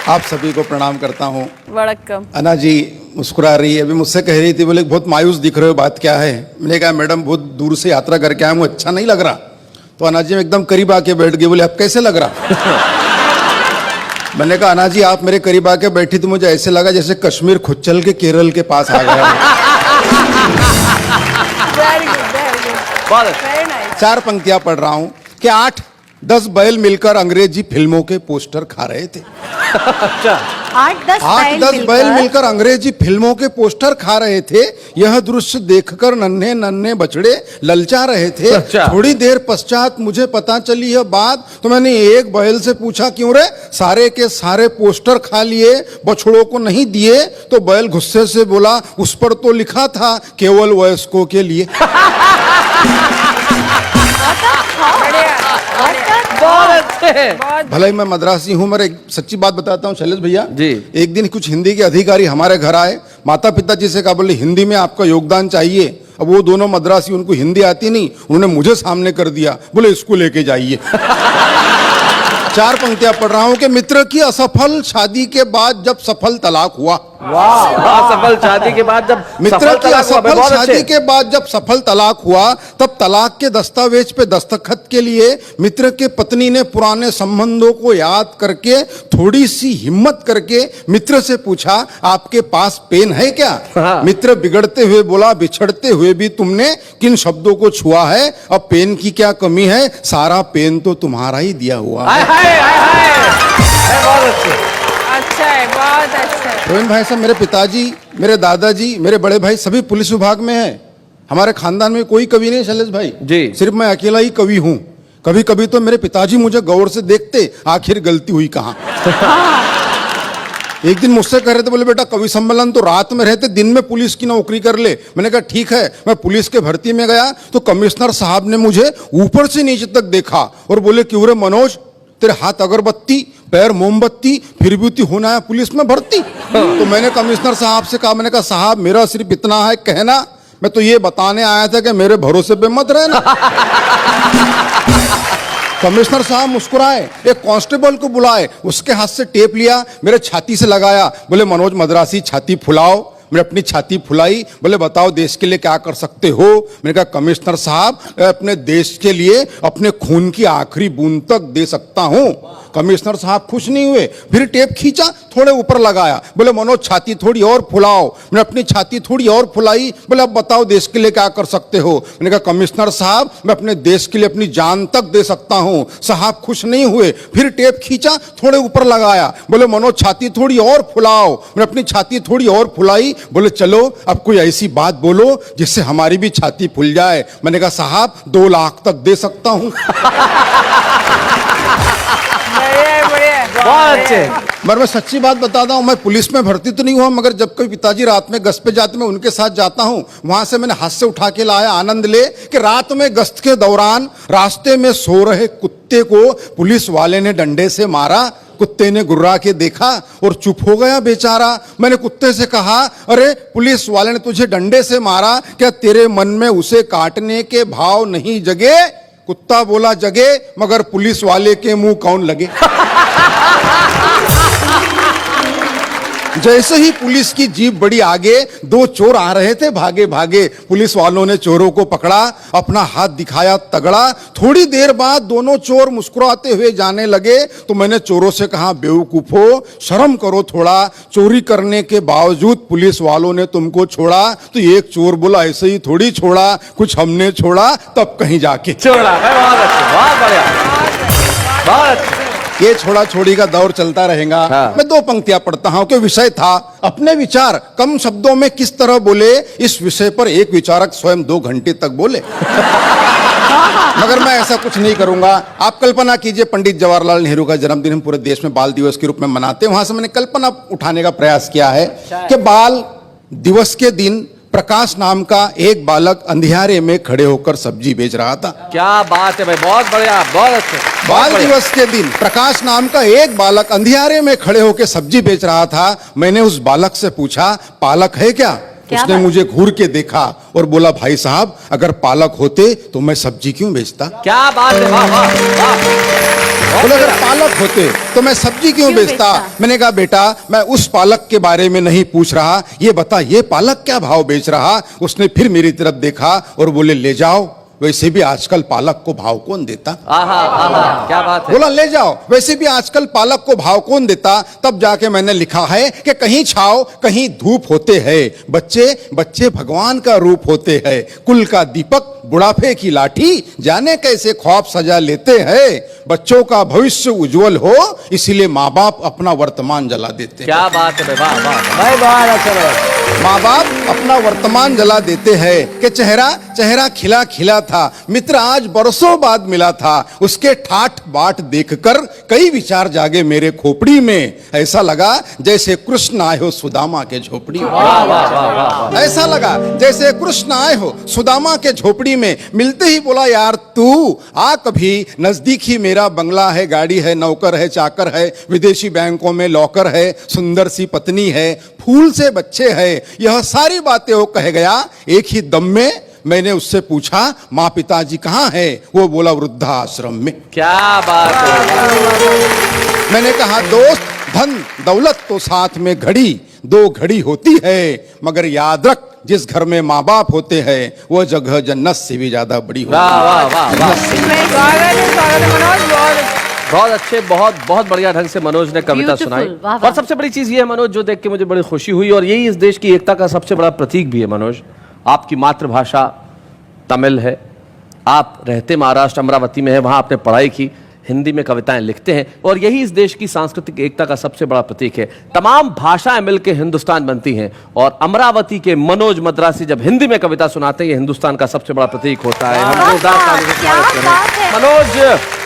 आप सभी को प्रणाम करता हूँ। वड़क्कम। अन्ना जी मुस्कुरा रही है, अभी मुझसे कह रही थी, बोले बहुत मायूस दिख रहे हो, बात क्या है? मैंने कहा मैडम बहुत दूर से यात्रा करके आया हूँ, अच्छा नहीं लग रहा। तो अन्ना जी एकदम करीब आके बैठ गई, बोले अब कैसे लग रहा? मैंने कहा अन्ना जी आप मेरे करीब आके बैठी तो मुझे ऐसे लगा जैसे कश्मीर खुद चल के केरल के पास आ गया। Very good, very nice. 4 पंक्तियां पढ़ रहा हूँ कि 8-10 बैल मिलकर अंग्रेजी फिल्मों के पोस्टर खा रहे थे। अच्छा, 8-10 बैल मिलकर अंग्रेजी फिल्मों के पोस्टर खा रहे थे। यह दृश्य देखकर नन्हे नन्हे बछड़े ललचा रहे थे। अच्छा। थोड़ी देर पश्चात मुझे पता चली यह बात, तो मैंने एक बैल से पूछा क्यों रे, सारे के सारे पोस्टर खा लिए, बछड़ों को नहीं दिए? तो बैल गुस्से से बोला उस पर तो लिखा था केवल वयस्कों के लिए। बहुत अच्छे। भले ही मैं मद्रासी हूँ, मगर एक सच्ची बात बताता हूँ शैलेश भैया जी। एक दिन कुछ हिंदी के अधिकारी हमारे घर आए, माता पिता जी से कहा, बोले हिंदी में आपका योगदान चाहिए। अब वो दोनों मद्रासी, उनको हिंदी आती नहीं, उन्होंने मुझे सामने कर दिया, बोले इसको लेके जाइए। 4 पंक्तियां पढ़ रहा हूं कि मित्र की असफल शादी के बाद जब सफल तलाक हुआ। वाह, सफल शादी के बाद जब मित्र की असफल बहुत शादी अच्छे। के बाद जब सफल तलाक हुआ, तब तलाक के दस्तावेज पे दस्तखत के लिए मित्र के पत्नी ने पुराने संबंधों को याद करके थोड़ी सी हिम्मत करके मित्र से पूछा आपके पास पेन है क्या? हाँ। मित्र बिगड़ते हुए बोला बिछड़ते हुए भी तुमने किन शब्दों को छुआ है, अब पेन की क्या कमी है, सारा पेन तो तुम्हारा ही दिया हुआ है। बहुत अच्छे। अच्छा है, बहुत अच्छा है। रोहिन भाई साहब, मेरे पिताजी, मेरे दादाजी, मेरे बड़े भाई सभी पुलिस विभाग में हैं। हमारे खानदान में कोई कवि नहीं शैलेश भाई जी। सिर्फ मैं अकेला ही कवि हूँ। कभी कभी तो मेरे पिताजी मुझे गौर से देखते, आखिर गलती हुई कहाँ। एक दिन मुझसे कह रहे थे, बोले बेटा कवि सम्मेलन तो रात में रहते, दिन में पुलिस की नौकरी कर ले। मैंने कहा ठीक है। मैं पुलिस के भर्ती में गया तो कमिश्नर साहब ने मुझे ऊपर से नीचे तक देखा और बोले क्यों रे मनोज, तेरे हाथ अगरबत्ती, पैर मोमबत्ती, फिर भी होना है पुलिस में भर्ती? तो मैंने कमिश्नर साहब से कहा, मैंने कहा साहब मेरा सिर्फ इतना है कहना, मैं तो ये बताने आया था कि मेरे भरोसे पे मत रहना। कमिश्नर साहब मुस्कुराए, एक कांस्टेबल को बुलाए, उसके हाथ से टेप लिया, मेरे छाती से लगाया, बोले मनोज मद्रासी छाती फुलाओ। मैंने अपनी छाती फुलाई, बोले बताओ देश के लिए क्या कर सकते हो? मैंने कहा कमिश्नर साहब अपने देश के लिए अपने खून की आखिरी बूंद तक दे सकता हूं। कमिश्नर साहब खुश नहीं हुए, फिर टेप खींचा, थोड़े ऊपर लगाया, बोले मनोज छाती थोड़ी और फुलाओ। मैंने अपनी छाती थोड़ी और फुलाई, बोले अब बताओ देश के लिए क्या कर सकते हो? मैंने कहा कमिश्नर साहब मैं अपने देश के लिए अपनी जान तक दे सकता हूं। साहब खुश नहीं हुए, फिर टेप खींचा, थोड़े ऊपर लगाया, बोले मनोज छाती थोड़ी और फुलाओ। मैंने अपनी छाती थोड़ी और फुलाई, बोले चलो अब कोई ऐसी बात बोलो जिससे हमारी भी छाती फूल जाए। मैंने कहा साहब 2 लाख तक दे सकता हूं। बहुत अच्छे। मगर मैं सच्ची बात बताता हूं, मैं पुलिस में भर्ती तो नहीं हुआ, मगर जब कोई पिताजी रात में गश्त पे जाते मैं उनके साथ जाता हूं, वहां से मैंने हाथ से उठा के लाया आनंद ले कि रात में गश्त के दौरान रास्ते में सो रहे कुत्ते को पुलिस वाले ने डंडे से मारा। कुत्ते ने गुर्रा के देखा और चुप हो गया बेचारा। मैंने कुत्ते से कहा अरे पुलिस वाले ने तुझे डंडे से मारा, क्या तेरे मन में उसे काटने के भाव नहीं जगे? कुत्ता बोला जगे, मगर पुलिस वाले के मुंह कौन लगे? जैसे ही पुलिस की जीप बड़ी आगे, 2 चोर आ रहे थे भागे भागे। पुलिस वालों ने चोरों को पकड़ा, अपना हाथ दिखाया तगड़ा। थोड़ी देर बाद दोनों चोर मुस्कुराते हुए जाने लगे तो मैंने चोरों से कहा बेवकूफो शर्म करो थोड़ा, चोरी करने के बावजूद पुलिस वालों ने तुमको छोड़ा। तो एक चोर बोला ऐसे ही थोड़ी छोड़ा, कुछ हमने छोड़ा तब कहीं जाके छोड़ा। बहुत अच्छे, बहुत बढ़िया, बहुत अच्छे। ये छोड़ा छोड़ी का दौर चलता रहेगा। हाँ। मैं 2 पंक्तियां पढ़ता हूं कि विषय था अपने विचार कम शब्दों में किस तरह बोले। इस विषय पर एक विचारक स्वयं 2 घंटे तक बोले। मगर मैं ऐसा कुछ नहीं करूंगा। आप कल्पना कीजिए पंडित जवाहरलाल नेहरू का जन्मदिन हम पूरे देश में बाल दिवस के रूप में मनाते हैं। वहां से मैंने कल्पना उठाने का प्रयास किया है कि बाल दिवस के दिन प्रकाश नाम का एक बालक अंधियारे में खड़े होकर सब्जी बेच रहा था। क्या बात है भाई, बहुत बढ़िया, बहुत अच्छे। बाल दिवस के दिन प्रकाश नाम का एक बालक अंधियारे में खड़े होकर सब्जी बेच रहा था। मैंने उस बालक से पूछा पालक है क्या? उसने मुझे घूर के देखा और बोला भाई साहब अगर पालक होते तो मैं सब्जी क्यों बेचता? क्या बात है, वाह वाह वाह। बोले अगर पालक होते तो मैं सब्जी क्यों बेचता? मैंने कहा बेटा मैं उस पालक के बारे में नहीं पूछ रहा, ये बता ये पालक क्या भाव बेच रहा? उसने फिर मेरी तरफ देखा और बोले ले जाओ, वैसे भी आजकल पालक को भाव कौन देता? आहा आहा, क्या बात है। बोला ले जाओ, वैसे भी आजकल पालक को भाव कौन देता? तब जाके मैंने लिखा है कि कहीं छाव कहीं धूप होते हैं, बच्चे बच्चे भगवान का रूप होते हैं, कुल का दीपक बुढ़ापे की लाठी, जाने कैसे ख्वाब सजा लेते हैं, बच्चों का भविष्य उज्जवल हो इसीलिए माँ बाप अपना वर्तमान जला देते हैं। क्या बात है वाह वाह भाई, बहुत अच्छा लगा। माँ बाप अपना वर्तमान जला देते हैं कि चेहरा चेहरा खिला खिला था, मित्र आज बरसों बाद मिला था, उसके ठाठ बाट देखकर कई विचार जागे मेरे खोपड़ी में, ऐसा लगा जैसे कृष्ण आए हो सुदामा के झोपड़ी में। वाह वाह वाह वाह। ऐसा लगा जैसे कृष्ण आए हो सुदामा के झोपड़ी में, मिलते ही बोला यार तू आ कभी, नजदीक ही मेरा बंगला है, गाड़ी है, नौकर है, चाकर है, विदेशी बैंकों में लॉकर है, सुंदर सी पत्नी है, फूल से बच्चे है, यह सारी बातें वो कह गया एक ही दम में। मैंने उससे पूछा माँ पिताजी कहाँ है? वो बोला वृद्धाश्रम में। क्या बात है। मैंने कहा दोस्त धन दौलत तो साथ में घड़ी दो घड़ी होती है, मगर याद रख जिस घर में माँ बाप होते हैं वो जगह जन्नत से भी ज्यादा बड़ी होती है। वाह वाह वाह वाह, स्वागत है मनोज, बहुत अच्छे, बहुत बढ़िया ढंग से मनोज ने कविता Beautiful, सुनाई। वाह, वाह। और सबसे बड़ी चीज ये है मनोज, जो देख के मुझे बड़ी खुशी हुई, और यही इस देश की एकता का सबसे बड़ा प्रतीक भी है मनोज। आपकी मातृभाषा तमिल है, आप रहते महाराष्ट्र अमरावती में है, वहां आपने पढ़ाई की, हिंदी में कविताएं लिखते हैं, और यही इस देश की सांस्कृतिक एकता का सबसे बड़ा प्रतीक है। तमाम भाषाएं मिलकर हिंदुस्तान बनती हैं, और अमरावती के मनोज मद्रासी जब हिंदी में कविता सुनाते हैं, ये हिंदुस्तान का सबसे बड़ा प्रतीक होता है। हम जोरदार तालियों से स्वागत करें। मनोज